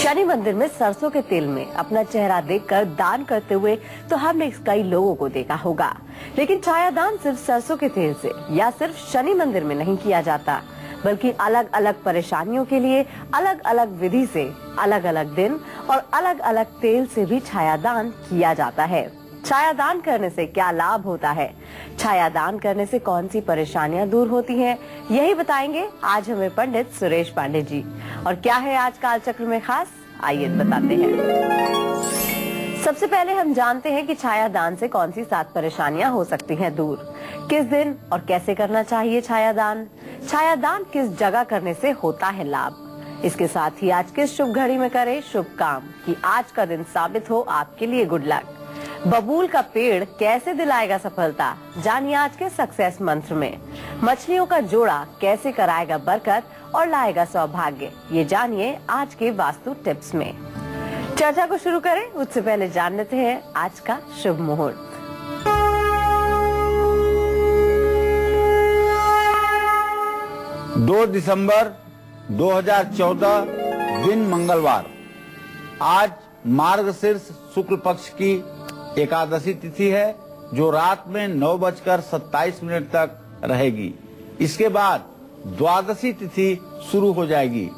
शनि मंदिर में सरसों के तेल में अपना चेहरा देखकर दान करते हुए तो हमने कई लोगों को देखा होगा, लेकिन छाया दान सिर्फ सरसों के तेल से या सिर्फ शनि मंदिर में नहीं किया जाता, बल्कि अलग अलग परेशानियों के लिए अलग अलग विधि से, अलग अलग दिन और अलग अलग तेल से भी छाया दान किया जाता है। छाया दान करने से क्या लाभ होता है, छाया दान करने से कौन सी परेशानियां दूर होती हैं, यही बताएंगे आज हमें पंडित सुरेश पांडे जी। और क्या है आज काल चक्र में खास, आइए बताते हैं। सबसे पहले हम जानते हैं कि छाया दान से कौन सी 7 परेशानियां हो सकती हैं दूर, किस दिन और कैसे करना चाहिए छाया दान, छाया दान किस जगह करने से होता है लाभ, इसके साथ ही आज किस शुभ घड़ी में करें शुभ काम कि आज का दिन साबित हो आपके लिए गुड लक, बबूल का पेड़ कैसे दिलाएगा सफलता, जानिए आज के सक्सेस मंत्र में, मछलियों का जोड़ा कैसे कराएगा बरकत और लाएगा सौभाग्य, ये जानिए आज के वास्तु टिप्स में। चर्चा को शुरू करें उससे पहले जान लेते हैं आज का शुभ मुहूर्त। दो दिसंबर 2014 दिन मंगलवार। आज मार्गशीर्ष शुक्ल पक्ष की एकादशी तिथि है जो रात में 9:27 तक रहेगी। इसके बाद द्वादशी तिथि शुरू हो जाएगी।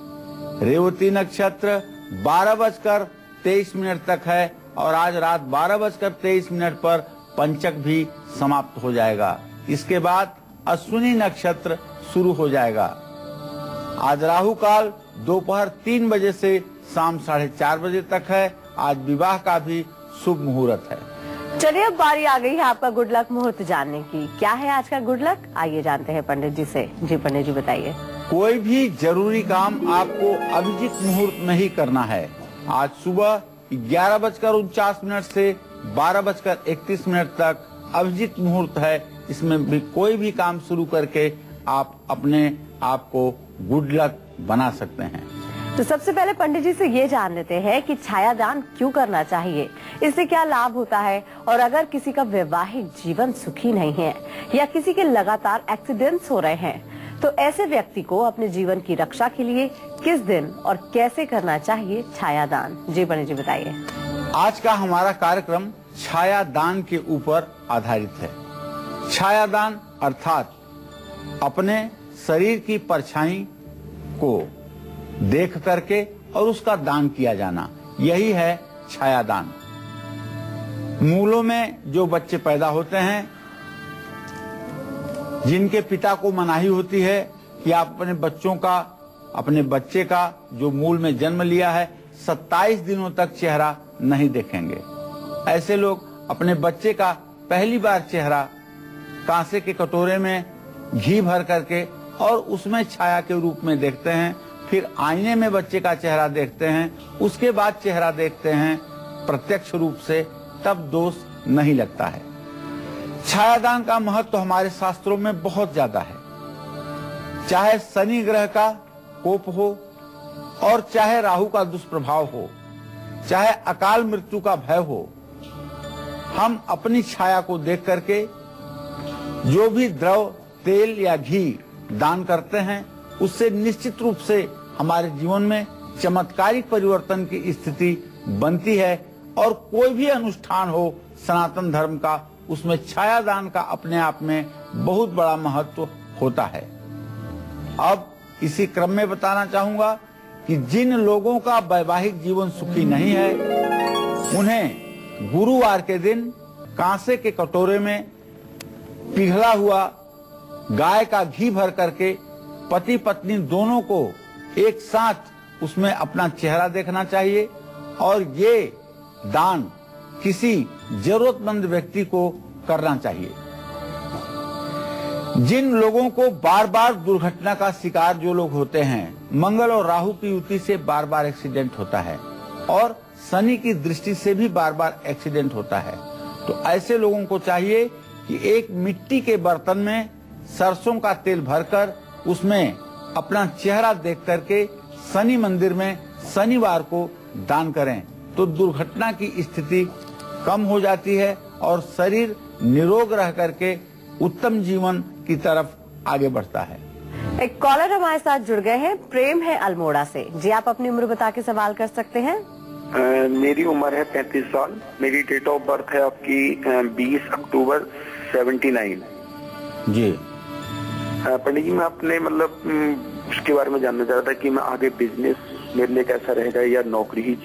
रेवती नक्षत्र 12:23 तक है और आज रात 12:23 पर पंचक भी समाप्त हो जाएगा। इसके बाद अश्विनी नक्षत्र शुरू हो जाएगा। आज राहु काल दोपहर 3 बजे से शाम 4:30 बजे तक है। आज विवाह का भी शुभ मुहूर्त है। चलिए अब बारी आ गई है आपका गुड लक मुहूर्त जानने की। क्या है आज का गुड लक, आइए जानते हैं पंडित जी से। जी पंडित जी बताइए। कोई भी जरूरी काम आपको अभिजीत मुहूर्त में ही करना है। आज सुबह 11:49 से 12:31 तक अभिजीत मुहूर्त है। इसमें भी कोई भी काम शुरू करके आप अपने आप को गुड लक बना सकते हैं। तो सबसे पहले पंडित जी से ये जान लेते हैं कि छाया दान क्यों करना चाहिए, इससे क्या लाभ होता है, और अगर किसी का वैवाहिक जीवन सुखी नहीं है या किसी के लगातार एक्सीडेंट्स हो रहे हैं तो ऐसे व्यक्ति को अपने जीवन की रक्षा के लिए किस दिन और कैसे करना चाहिए छाया दान। जी पंडित जी बताइए। आज का हमारा कार्यक्रम छाया दान के ऊपर आधारित है। छाया दान अर्थात अपने शरीर की परछाई को देख करके और उसका दान किया जाना, यही है छाया दान। मूलों में जो बच्चे पैदा होते हैं, जिनके पिता को मनाही होती है कि आप अपने बच्चे का जो मूल में जन्म लिया है 27 दिनों तक चेहरा नहीं देखेंगे। ऐसे लोग अपने बच्चे का पहली बार चेहरा कांसे के कटोरे में घी भर करके और उसमें छाया के रूप में देखते हैं, फिर आईने में बच्चे का चेहरा देखते हैं, उसके बाद चेहरा देखते हैं प्रत्यक्ष रूप से, तब दोष नहीं लगता है। छायादान का महत्व तो हमारे शास्त्रों में बहुत ज्यादा है। चाहे शनि ग्रह का कोप हो और चाहे राहु का दुष्प्रभाव हो, चाहे अकाल मृत्यु का भय हो, हम अपनी छाया को देख करके जो भी द्रव तेल या घी दान करते हैं उससे निश्चित रूप से हमारे जीवन में चमत्कारिक परिवर्तन की स्थिति बनती है। और कोई भी अनुष्ठान हो सनातन धर्म का, उसमें छाया दान का अपने आप में बहुत बड़ा महत्व होता है। अब इसी क्रम में बताना चाहूंगा कि जिन लोगों का वैवाहिक जीवन सुखी नहीं है, उन्हें गुरुवार के दिन कांसे के कटोरे में पिघला हुआ गाय का घी भर करके पति पत्नी दोनों को एक साथ उसमें अपना चेहरा देखना चाहिए और ये दान किसी जरूरतमंद व्यक्ति को करना चाहिए। जिन लोगों को बार बार दुर्घटना का शिकार जो लोग होते हैं, मंगल और राहु की युति से बार बार एक्सीडेंट होता है और शनि की दृष्टि से भी बार बार एक्सीडेंट होता है, तो ऐसे लोगों को चाहिए कि एक मिट्टी के बर्तन में सरसों का तेल भरकर उसमें अपना चेहरा देख करके शनि मंदिर में शनिवार को दान करें, तो दुर्घटना की स्थिति कम हो जाती है और शरीर निरोग रह करके उत्तम जीवन की तरफ आगे बढ़ता है। एक कॉलर हमारे साथ जुड़ गए हैं, प्रेम है अल्मोड़ा से। जी, आप अपनी उम्र बता के सवाल कर सकते हैं। मेरी उम्र है 35 साल। मेरी डेट ऑफ बर्थ है आपकी 20 अक्टूबर 79। जी पंडित जी, मैं अपने उसके बारे में जानना चाह रहा था कि मैं आगे बिजनेस मेरे लिए कैसा रहेगा या नौकरी ही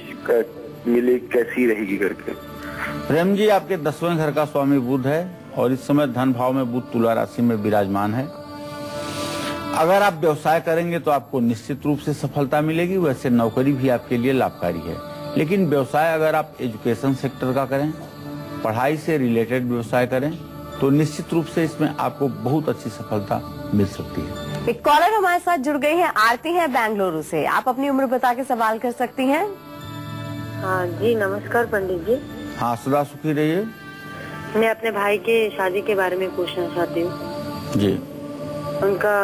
मिले कैसी रहेगी करके। प्रेम जी, आपके 10वें घर का स्वामी बुध है और इस समय धन भाव में बुध तुला राशि में विराजमान है। अगर आप व्यवसाय करेंगे तो आपको निश्चित रूप से सफलता मिलेगी। वैसे नौकरी भी आपके लिए लाभकारी है, लेकिन व्यवसाय अगर आप एजुकेशन सेक्टर का करें, पढ़ाई से रिलेटेड व्यवसाय करें, तो निश्चित रूप से इसमें आपको बहुत अच्छी सफलता मिल सकती है। एक कॉलर हमारे साथ जुड़ गई हैं, आरती हैं बेंगलुरु से। आप अपनी उम्र बता के सवाल कर सकती हैं। हाँ जी, नमस्कार पंडित जी। हाँ, सदा सुखी रहिए। मैं अपने भाई के शादी के बारे में पूछना चाहती हूँ। जी, उनका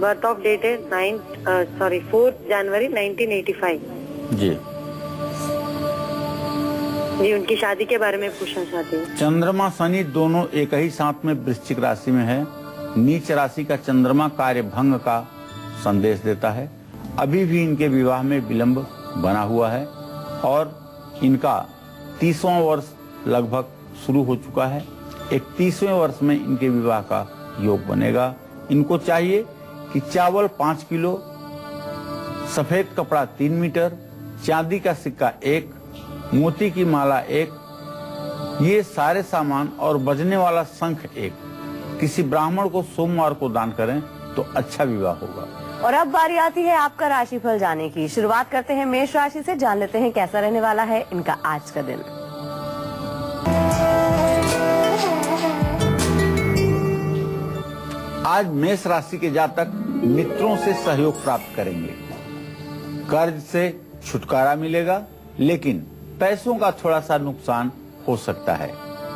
बर्थ ऑफ डेट है 4 जनवरी 1985। जी जी, उनकी शादी के बारे में पूछना चाहती हूँ। चंद्रमा शनि दोनों एक ही साथ में वृश्चिक राशि में है। नीच राशि का चंद्रमा कार्य भंग का संदेश देता है। अभी भी इनके विवाह में विलंब बना हुआ है और इनका 30वां वर्ष लगभग शुरू हो चुका है। 31वें वर्ष में इनके विवाह का योग बनेगा। इनको चाहिए कि चावल 5 किलो, सफेद कपड़ा 3 मीटर, चांदी का सिक्का 1, मोती की माला 1, ये सारे सामान और बजने वाला शंख 1 किसी ब्राह्मण को सोमवार को दान करें तो अच्छा विवाह होगा। और अब बारी आती है आपका राशिफल जानने की। शुरुआत करते हैं मेष राशि से, जान लेते हैं कैसा रहने वाला है इनका आज का दिन। आज मेष राशि के जातक मित्रों से सहयोग प्राप्त करेंगे। कर्ज से छुटकारा मिलेगा, लेकिन पैसों का थोड़ा सा नुकसान हो सकता है।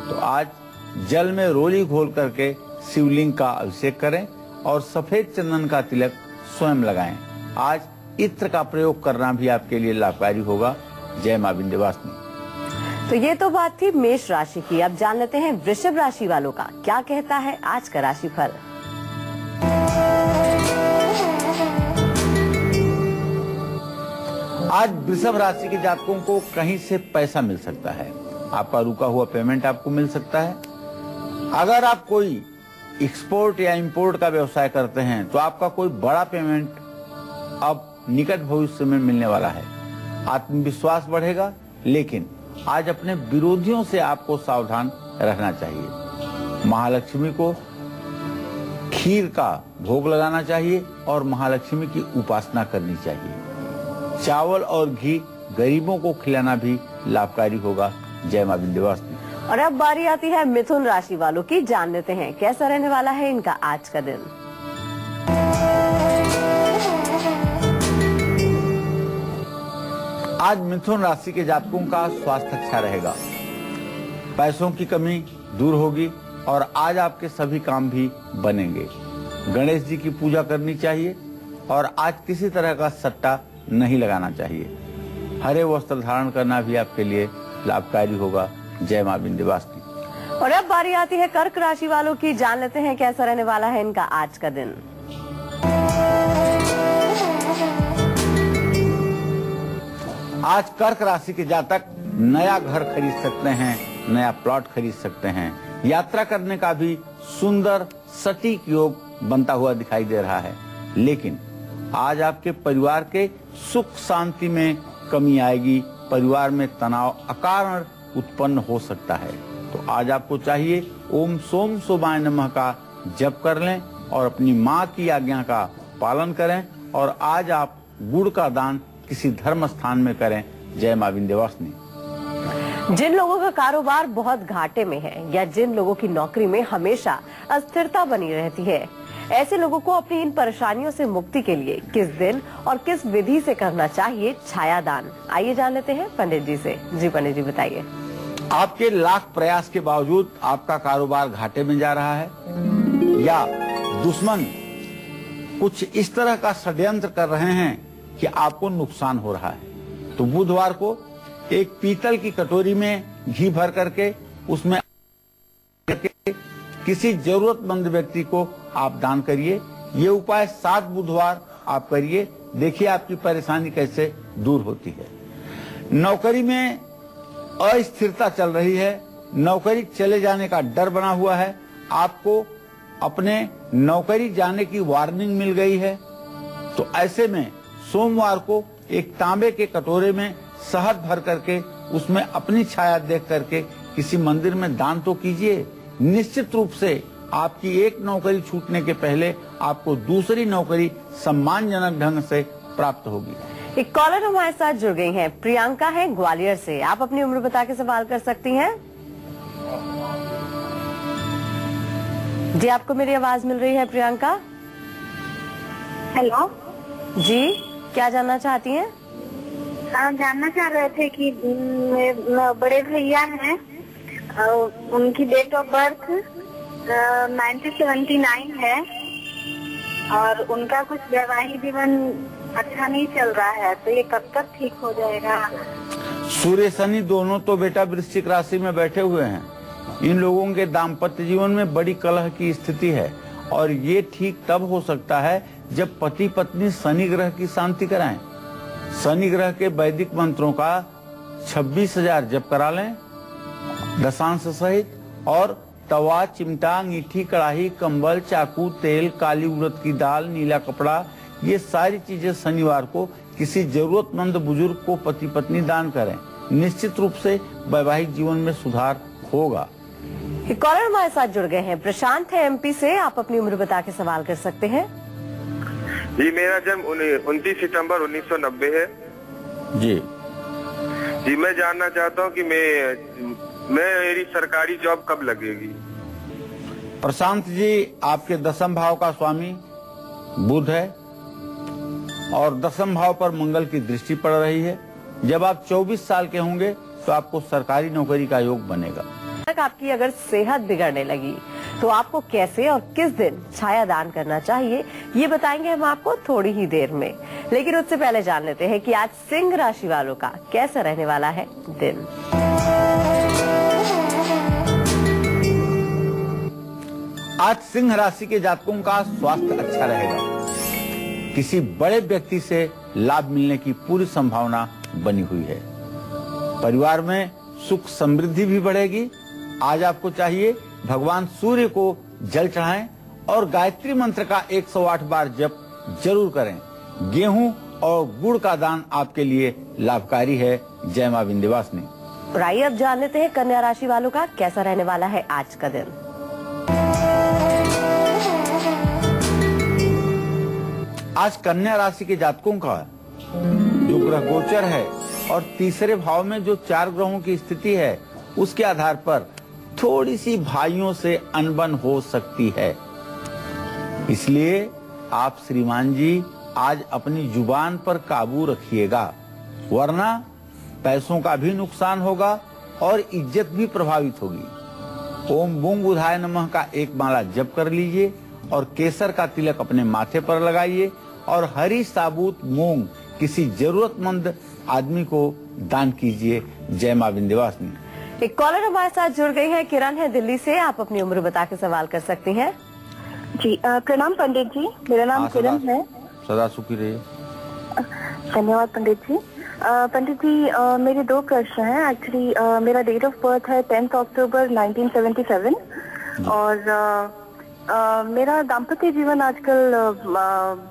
तो आज जल में रोली घोल करके शिवलिंग का अभिषेक करें और सफेद चंदन का तिलक स्वयं लगाएं। आज इत्र का प्रयोग करना भी आपके लिए लाभकारी होगा। जय मां विंध्यवासिनी। तो ये तो बात थी मेष राशि की। अब जान लेते हैं वृषभ राशि वालों का क्या कहता है आज का राशिफल। आज वृषभ राशि के जातकों को कहीं से पैसा मिल सकता है। आपका रुका हुआ पेमेंट आपको मिल सकता है। अगर आप कोई एक्सपोर्ट या इंपोर्ट का व्यवसाय करते हैं तो आपका कोई बड़ा पेमेंट अब निकट भविष्य में मिलने वाला है। आत्मविश्वास बढ़ेगा, लेकिन आज अपने विरोधियों से आपको सावधान रहना चाहिए। महालक्ष्मी को खीर का भोग लगाना चाहिए और महालक्ष्मी की उपासना करनी चाहिए। चावल और घी गरीबों को खिलाना भी लाभकारी होगा। जय मां विंध्यवासिनी। और अब बारी आती है मिथुन राशि वालों की, जान लेते हैं कैसा रहने वाला है इनका आज का दिन। आज मिथुन राशि के जातकों का स्वास्थ्य अच्छा रहेगा। पैसों की कमी दूर होगी और आज आपके सभी काम भी बनेंगे। गणेश जी की पूजा करनी चाहिए और आज किसी तरह का सट्टा नहीं लगाना चाहिए। हरे वस्त्र धारण करना भी आपके लिए लाभकारी होगा। जय मां विंध्यवासिनी। और अब बारी आती है कर्क राशि वालों की, जान लेते हैं कैसा रहने वाला है इनका आज का दिन। आज कर्क राशि के जातक नया घर खरीद सकते हैं, नया प्लॉट खरीद सकते हैं। यात्रा करने का भी सुंदर सटीक योग बनता हुआ दिखाई दे रहा है, लेकिन आज आपके परिवार के सुख शांति में कमी आएगी। परिवार में तनाव अकारण उत्पन्न हो सकता है। तो आज आपको चाहिए ओम सोम सोमाय नमः का जप कर लें और अपनी माँ की आज्ञा का पालन करें। और आज आप गुड़ का दान किसी धर्म स्थान में करें। जय मां विंध्यवासिनी। जिन लोगों का कारोबार बहुत घाटे में है या जिन लोगों की नौकरी में हमेशा अस्थिरता बनी रहती है, ऐसे लोगों को अपनी इन परेशानियों से मुक्ति के लिए किस दिन और किस विधि से करना चाहिए छाया दान। आइए जान लेते हैं पंडित जी से। जी पंडित जी बताइए। आपके लाख प्रयास के बावजूद आपका कारोबार घाटे में जा रहा है या दुश्मन कुछ इस तरह का षड्यंत्र कर रहे हैं कि आपको नुकसान हो रहा है, तो बुधवार को एक पीतल की कटोरी में घी भर करके उसमें किसी जरूरतमंद व्यक्ति को आप दान करिए। ये उपाय 7 बुधवार आप करिए, देखिए आपकी परेशानी कैसे दूर होती है। नौकरी में अस्थिरता चल रही है, नौकरी चले जाने का डर बना हुआ है, आपको अपने नौकरी जाने की वार्निंग मिल गई है, तो ऐसे में सोमवार को एक तांबे के कटोरे में शहद भर करके उसमें अपनी छाया देख करके किसी मंदिर में दान तो कीजिए। निश्चित रूप से आपकी एक नौकरी छूटने के पहले आपको दूसरी नौकरी सम्मानजनक ढंग से प्राप्त होगी। एक कॉलर हमारे साथ जुड़ गई हैं, प्रियंका है ग्वालियर से। आप अपनी उम्र बता के सवाल कर सकती हैं। जी, आपको मेरी आवाज मिल रही है प्रियंका? हेलो जी, क्या जानना चाहती हैं? जानना चाह रहे थे कि बड़े भैया हैं, उनकी डेट ऑफ बर्थ 1979 है और उनका कुछ वैवाहिक जीवन अच्छा नहीं चल रहा है, तो ये कब तक ठीक हो जाएगा? सूर्य शनि दोनों तो बेटा वृश्चिक राशि में बैठे हुए हैं। इन लोगों के दाम्पत्य जीवन में बड़ी कलह की स्थिति है और ये ठीक तब हो सकता है जब पति पत्नी शनि ग्रह की शांति कराएं। शनि ग्रह के वैदिक मंत्रों का 26,000 जप करा लें दशांश सहित, और तवा, चिमटा, अंगीठी, कड़ाही, कंबल, चाकू, तेल, काली उड़द की दाल, नीला कपड़ा, ये सारी चीजें शनिवार को किसी जरूरतमंद बुजुर्ग को पति पत्नी दान करें। निश्चित रूप से वैवाहिक जीवन में सुधार होगा। एक कॉलर हमारे साथ जुड़ गए हैं, प्रशांत है एमपी से। आप अपनी उम्र बता के सवाल कर सकते हैं। जी, मेरा जन्म 29 सितंबर 1990 है। जी, मैं जानना चाहता हूँ कि मेरी सरकारी जॉब कब लगेगी? प्रशांत जी, आपके दशम भाव का स्वामी बुध है और दशम भाव पर मंगल की दृष्टि पड़ रही है। जब आप 24 साल के होंगे तो आपको सरकारी नौकरी का योग बनेगा। आपकी अगर सेहत बिगड़ने लगी तो आपको कैसे और किस दिन छाया दान करना चाहिए, ये बताएंगे हम आपको थोड़ी ही देर में। लेकिन उससे पहले जान लेते हैं कि आज सिंह राशि वालों का कैसा रहने वाला है दिन। आज सिंह राशि के जातकों का स्वास्थ्य अच्छा रहेगा। किसी बड़े व्यक्ति से लाभ मिलने की पूरी संभावना बनी हुई है। परिवार में सुख समृद्धि भी बढ़ेगी। आज आपको चाहिए भगवान सूर्य को जल चढ़ाएं और गायत्री मंत्र का 108 बार जप जरूर करें। गेहूं और गुड़ का दान आपके लिए लाभकारी है। जय मां विंध्यवासिनी। और आइए अब जान लेते हैं कन्या राशि वालों का कैसा रहने वाला है आज का दिन। आज कन्या राशि के जातकों का जो ग्रह गोचर है और तीसरे भाव में जो 4 ग्रहों की स्थिति है, उसके आधार पर थोड़ी सी भाइयों से अनबन हो सकती है। इसलिए आप श्रीमान जी आज अपनी जुबान पर काबू रखिएगा, वरना पैसों का भी नुकसान होगा और इज्जत भी प्रभावित होगी। ओम बूंग बुधाय नमः का 1 माला जप कर लीजिए और केसर का तिलक अपने माथे पर लगाइए और हरी साबुत मूंग किसी जरूरतमंद आदमी को दान कीजिए। जय मां विंध्यवासिनी। एक कॉलर हमारे साथ जुड़ गई है, किरण है दिल्ली से। आप अपनी उम्र बता के सवाल कर सकती हैं। जी, प्रणाम पंडित जी, मेरा नाम किरण है। सदा सुखी रहिए। धन्यवाद पंडित जी। पंडित जी, मेरे 2 प्रश्न हैं। एक्चुअली मेरा डेट ऑफ बर्थ है 10 अक्टूबर 1977 और मेरा दाम्पत्य जीवन आजकल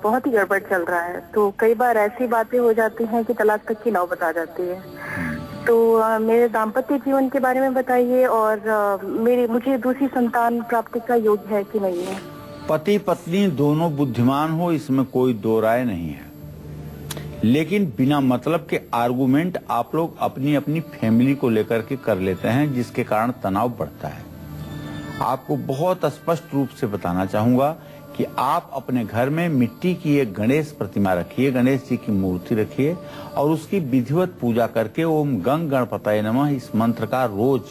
बहुत ही गड़बड़ चल रहा है। तो कई बार ऐसी बातें हो जाती हैं कि तलाक तक की नौबत आ जाती है। तो मेरे दाम्पत्य जीवन के बारे में बताइए और मुझे दूसरी संतान प्राप्ति का योग है कि नहीं है? पति पत्नी दोनों बुद्धिमान हो, इसमें कोई दो राय नहीं है, लेकिन बिना मतलब के आर्गुमेंट आप लोग अपनी अपनी फैमिली को लेकर के कर लेते हैं, जिसके कारण तनाव बढ़ता है। आपको बहुत स्पष्ट रूप से बताना चाहूंगा कि आप अपने घर में मिट्टी की एक गणेश प्रतिमा रखिए, गणेश जी की मूर्ति रखिए और उसकी विधिवत पूजा करके ओम गंग गणपतये नमः इस मंत्र का रोज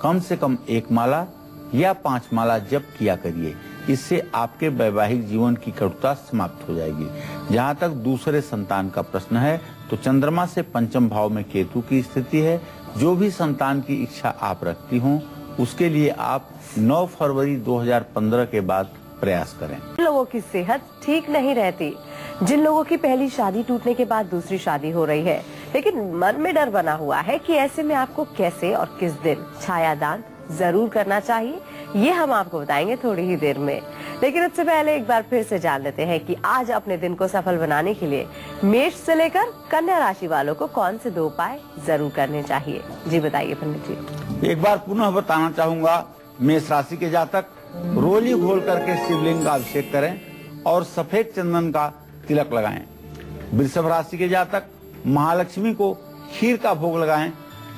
कम से कम 1 माला या 5 माला जप किया करिए। इससे आपके वैवाहिक जीवन की कटुता समाप्त हो जाएगी। जहाँ तक दूसरे संतान का प्रश्न है, तो चंद्रमा से 5म भाव में केतु की स्थिति है। जो भी संतान की इच्छा आप रखती हों, उसके लिए आप 9 फरवरी 2015 के बाद प्रयास करें। लोगों लोगों की सेहत ठीक नहीं रहती, जिन लोगों की पहली शादी टूटने के बाद दूसरी शादी हो रही है, लेकिन मन में डर बना हुआ है कि ऐसे में आपको कैसे और किस दिन छायादान जरूर करना चाहिए, ये हम आपको बताएंगे थोड़ी ही देर में। लेकिन उससे पहले एक बार फिर से जान लेते हैं कि आज अपने दिन को सफल बनाने के लिए मेष से लेकर कन्या राशि वालों को कौन से 2 उपाय जरूर करने चाहिए। जी बताइए पंडित जी। एक बार पुनः बताना चाहूंगा, मेष राशि के जातक रोली घोल करके शिवलिंग का अभिषेक करें और सफेद चंदन का तिलक लगाएं। वृषभ राशि के जातक महालक्ष्मी को खीर का भोग लगाएं,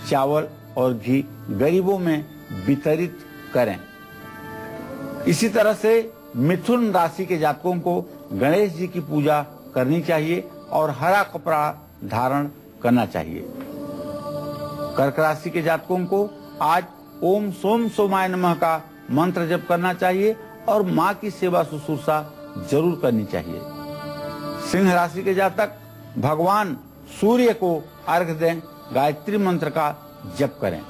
चावल और घी गरीबों में वितरित करें। इसी तरह से मिथुन राशि के जातकों को गणेश जी की पूजा करनी चाहिए और हरा कपड़ा धारण करना चाहिए। कर्क राशि के जातकों को आज ओम सोम सोमाय नमः का मंत्र जप करना चाहिए और माँ की सेवा शुश्रूषा जरूर करनी चाहिए। सिंह राशि के जातक भगवान सूर्य को अर्घ्य दें, गायत्री मंत्र का जप करें।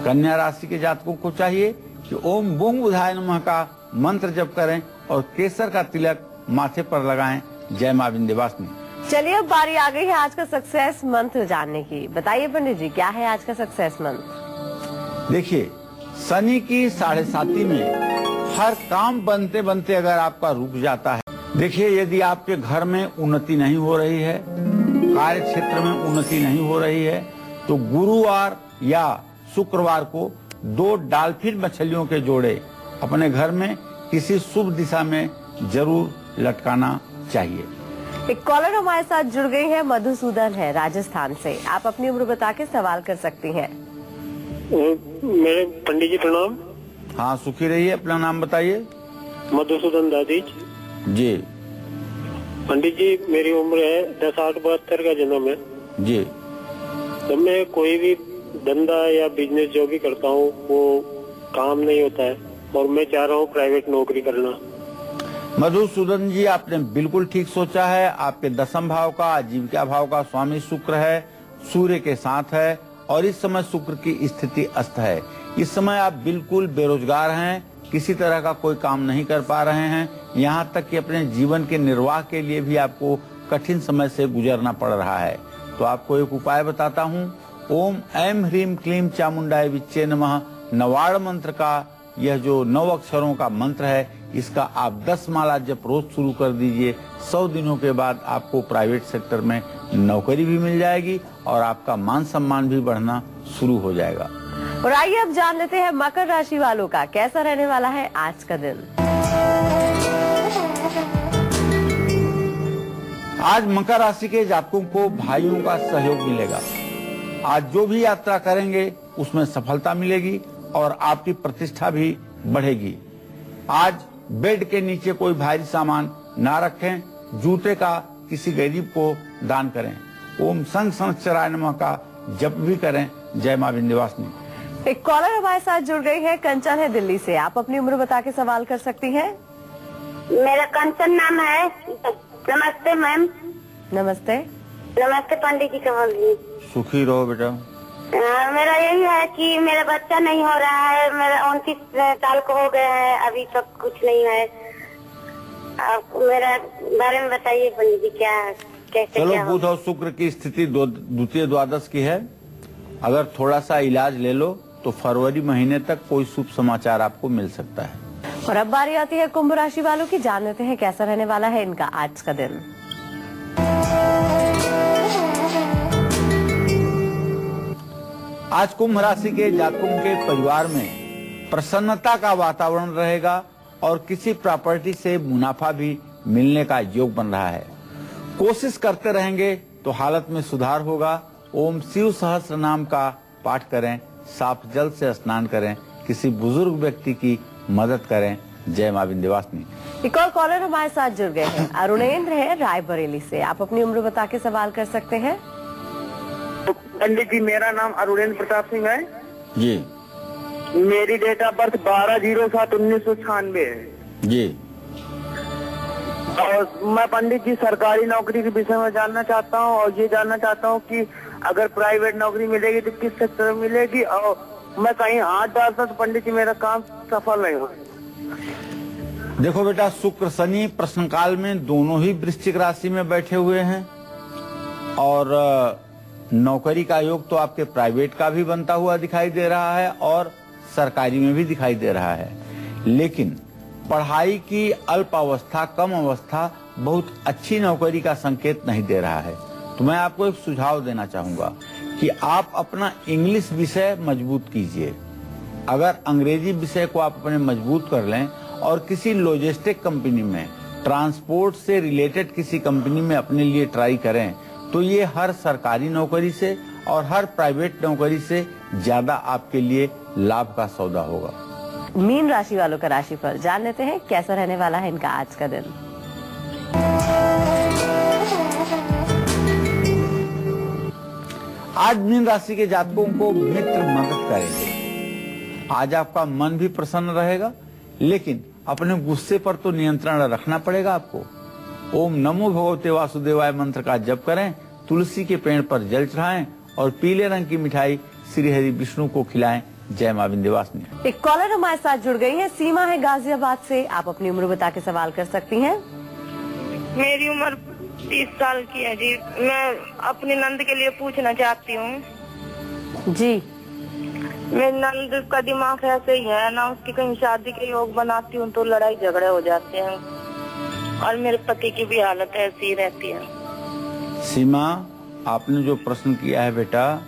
कन्या राशि के जातकों को चाहिए कि ओम बोंग बुधाय नमः का मंत्र जप करें और केसर का तिलक माथे पर लगाएं। जय मां विंध्यवासिनी। चलिए अब बारी आ गई है आज का सक्सेस मंत्र जानने की। बताइए पंडित जी, क्या है आज का सक्सेस मंत्र? देखिए, शनि की 7.5 में हर काम बनते बनते अगर आपका रुक जाता है, देखिए यदि आपके घर में उन्नति नहीं हो रही है, कार्य क्षेत्र में उन्नति नहीं हो रही है, तो गुरुवार या शुक्रवार को 2 डॉल्फिन मछलियों के जोड़े अपने घर में किसी शुभ दिशा में जरूर लटकाना चाहिए। एक कॉलर हमारे साथ जुड़ गई है, मधुसूदन है राजस्थान से। आप अपनी उम्र बता के सवाल कर सकती हैं। मेरे पंडित जी प्रणाम। हाँ, सुखी रहिए। अपना नाम बताइए। मधुसूदन दादी जी। पंडित जी, मेरी उम्र है 10/8/72 का जन्म है जी। तो मैं कोई भी धंधा या बिजनेस जो भी करता हूँ वो काम नहीं होता है और मैं चाह रहा हूँ प्राइवेट नौकरी करना। मधुसूदन जी, आपने बिल्कुल ठीक सोचा है। आपके 10म भाव का, आजीविका भाव का स्वामी शुक्र है, सूर्य के साथ है और इस समय शुक्र की स्थिति अस्त है। इस समय आप बिल्कुल बेरोजगार हैं, किसी तरह का कोई काम नहीं कर पा रहे हैं, यहाँ तक कि अपने जीवन के निर्वाह के लिए भी आपको कठिन समय से गुजरना पड़ रहा है। तो आपको एक उपाय बताता हूँ। ओम ऐं ह्रीं क्लीं चामुंडाय विच्चे नमः नवाड़ मंत्र का यह जो 9 अक्षरों का मंत्र है, इसका आप 10 माला जप रोज शुरू कर दीजिए। 100 दिनों के बाद आपको प्राइवेट सेक्टर में नौकरी भी मिल जाएगी और आपका मान सम्मान भी बढ़ना शुरू हो जाएगा। और आइए अब जान लेते हैं मकर राशि वालों का कैसा रहने वाला है आज का दिन। आज मकर राशि के जातकों को भाइयों का सहयोग मिलेगा। आज जो भी यात्रा करेंगे उसमें सफलता मिलेगी और आपकी प्रतिष्ठा भी बढ़ेगी। आज बेड के नीचे कोई भारी सामान ना रखें, जूते का किसी गरीब को दान करें। ओम संग संवत्सराय नमः का जप भी करें। जय मां विंध्यवासिनी। एक कॉलर हमारे साथ जुड़ गई है, कंचन है दिल्ली से। आप अपनी उम्र बता के सवाल कर सकती हैं। मेरा कंचन नाम है। नमस्ते मैम। नमस्ते। नमस्ते पंडित जी, कमल जी। सुखी रहो बेटा। मेरा यही है कि मेरा बच्चा नहीं हो रहा है। मेरा 29 साल को हो गया है, अभी तक कुछ नहीं है। आप मेरा बारे में बताइए पंडित जी, क्या कैसे चलो, क्या बुध और शुक्र की स्थिति द्वितीय द्वादश की है। अगर थोड़ा सा इलाज ले लो तो फरवरी महीने तक कोई शुभ समाचार आपको मिल सकता है। और अब बारी आती है कुंभ राशि वालों की। जान लेते हैं कैसा रहने वाला है इनका आज का दिन। आज कुंभ राशि के जातकों के परिवार में प्रसन्नता का वातावरण रहेगा और किसी प्रॉपर्टी से मुनाफा भी मिलने का योग बन रहा है। कोशिश करते रहेंगे तो हालत में सुधार होगा। ओम शिव सहस्त्र नाम का पाठ करें, साफ जल से स्नान करें, किसी बुजुर्ग व्यक्ति की मदद करें। जय मां विंध्यवासिनी। एक और कॉलर हमारे साथ जुड़ गए हैं, अरुणेंद्र है रायबरेली से। आप अपनी उम्र बता के सवाल कर सकते हैं। पंडित जी, मेरा नाम अरुणेंद्र प्रताप सिंह है जी। मेरी डेट ऑफ बर्थ 12/07/1996 है जी। और मैं पंडित जी सरकारी नौकरी के विषय में जानना चाहता हूँ और ये जानना चाहता हूँ कि अगर प्राइवेट नौकरी मिलेगी तो किस सेक्टर में मिलेगी, और मैं कहीं हाथ डालता तो पंडित जी मेरा काम सफल नहीं हो। देखो बेटा, शुक्र शनि प्रश्न काल में दोनों ही वृश्चिक राशि में बैठे हुए हैं और नौकरी का योग तो आपके प्राइवेट का भी बनता हुआ दिखाई दे रहा है और सरकारी में भी दिखाई दे रहा है, लेकिन पढ़ाई की अल्प अवस्था, कम अवस्था बहुत अच्छी नौकरी का संकेत नहीं दे रहा है। तो मैं आपको एक सुझाव देना चाहूंगा कि आप अपना इंग्लिश विषय मजबूत कीजिए। अगर अंग्रेजी विषय को आप अपने मजबूत कर लें और किसी लॉजिस्टिक कंपनी में, ट्रांसपोर्ट से रिलेटेड किसी कंपनी में अपने लिए ट्राई करें तो ये हर सरकारी नौकरी से और हर प्राइवेट नौकरी से ज्यादा आपके लिए लाभ का सौदा होगा। मीन राशि वालों का राशिफल जान लेते हैं, कैसा रहने वाला है इनका आज का दिन। आज मीन राशि के जातकों को मित्र मदद करेंगे। आज आपका मन भी प्रसन्न रहेगा, लेकिन अपने गुस्से पर तो नियंत्रण रखना पड़ेगा आपको। ओम नमो भगवते वासुदेवाय मंत्र का जप करें, तुलसी के पेड़ पर जल चढ़ाएं और पीले रंग की मिठाई श्री हरि विष्णु को खिलाएं। जय मां विंध्यवासिनी। एक कॉलर हमारे साथ जुड़ गई है, सीमा है गाजियाबाद से। आप अपनी उम्र बता के सवाल कर सकती हैं। मेरी उम्र 30 साल की है जी। मैं अपनी नंद के लिए पूछना चाहती हूँ जी। मेरी नंद का दिमाग ऐसे ही है ना, उसकी कहीं शादी के योग बनाती हूँ तो लड़ाई झगड़े हो जाते हैं और मेरे पति की भी हालत ऐसी ही रहती है। सीमा, आपने जो प्रश्न किया है बेटा,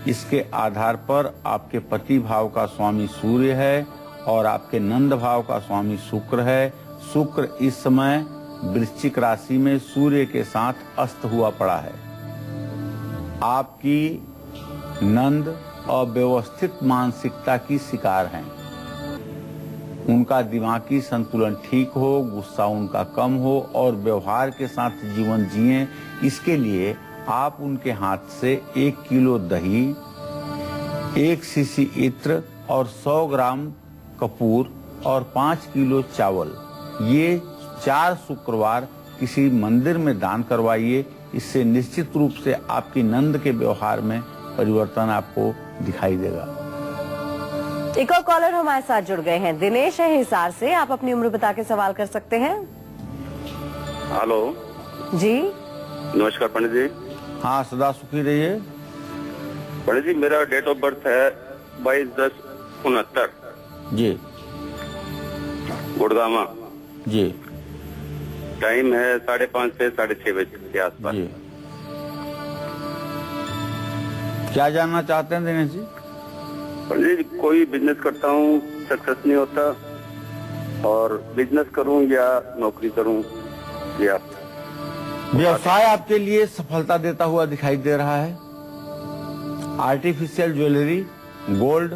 इसके आधार पर आपके पति भाव का स्वामी सूर्य है और आपके नंद भाव का स्वामी शुक्र है। शुक्र इस समय वृश्चिक राशि में सूर्य के साथ अस्त हुआ पड़ा है। आपकी नंद अव्यवस्थित मानसिकता की शिकार हैं। उनका दिमागी संतुलन ठीक हो, गुस्सा उनका कम हो और व्यवहार के साथ जीवन जिएं, इसके लिए आप उनके हाथ से 1 किलो दही, 1 सीसी इत्र और 100 ग्राम कपूर और 5 किलो चावल, ये 4 शुक्रवार किसी मंदिर में दान करवाइए। इससे निश्चित रूप से आपकी नंद के व्यवहार में परिवर्तन आपको दिखाई देगा। एक और कॉलर हमारे साथ जुड़ गए हैं, दिनेश है हिसार से। आप अपनी उम्र बता के सवाल कर सकते हैं। हेलो जी, नमस्कार पंडित जी। हाँ, सदा सुखी रहिए। पंडित जी, मेरा डेट ऑफ बर्थ है 22/10/69 जी। गुड़गामा जी। टाइम है 5:30 से 6:30 बजे के आसपास। जी। क्या जानना चाहते हैं दिनेश जी? पंडित जी, कोई बिजनेस करता हूँ, सक्सेस नहीं होता, और बिजनेस करूँ या नौकरी करूँ या व्यवसाय आपके लिए सफलता देता हुआ दिखाई दे रहा है। आर्टिफिशियल ज्वेलरी, गोल्ड,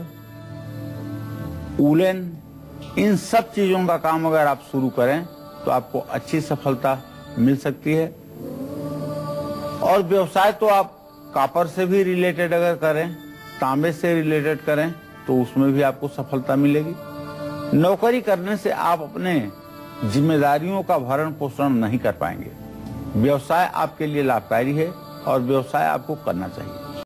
वूलन, इन सब चीजों का काम अगर आप शुरू करें तो आपको अच्छी सफलता मिल सकती है। और व्यवसाय तो आप कॉपर से भी रिलेटेड अगर करें, तांबे से रिलेटेड करें तो उसमें भी आपको सफलता मिलेगी। नौकरी करने से आप अपने जिम्मेदारियों का भरण पोषण नहीं कर पाएंगे। व्यवसाय आपके लिए लाभकारी है और व्यवसाय आपको करना चाहिए।